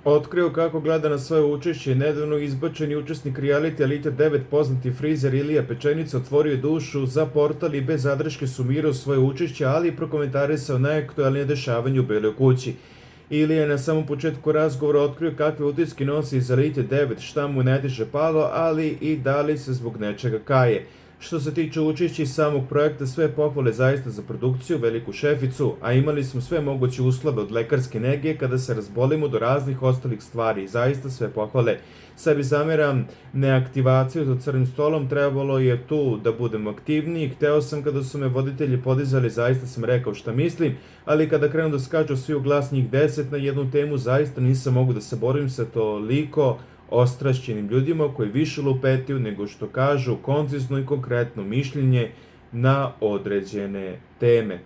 Otkrio kako gleda na svoje učešće, nedavno izbačeni učesnik reality Elite 9, poznati frizer Ilija Pečenica, otvorio je dušu za portal i bez zadrške sumirao svoje učešće, ali i prokomentarisao najaktualnije dešavanje u Beloj kući. Ilija je na samom početku razgovora otkrio kakve utiske nosi iz Elite 9, šta mu je najteže palo, ali i da li se zbog nečega kaje. Što se tiče učešća iz samog projekta, sve pohvale zaista za produkciju, veliku šeficu, a imali smo sve moguće uslove od lekarske nege kada se razbolimo do raznih ostalih stvari. Zaista sve pohvale. Sebi zameram neaktivaciju za crnim stolom, trebalo je tu da budem aktivniji, hteo sam kada su me voditelji podizali, zaista sam rekao šta mislim, ali kada krenu da skaču svi u glas njih 10 na jednu temu, zaista nisam mogu da se borim sa toliko ostrašćenim ljudima koji više lupetiju nego što kažu koncizno i konkretno mišljenje na određene teme.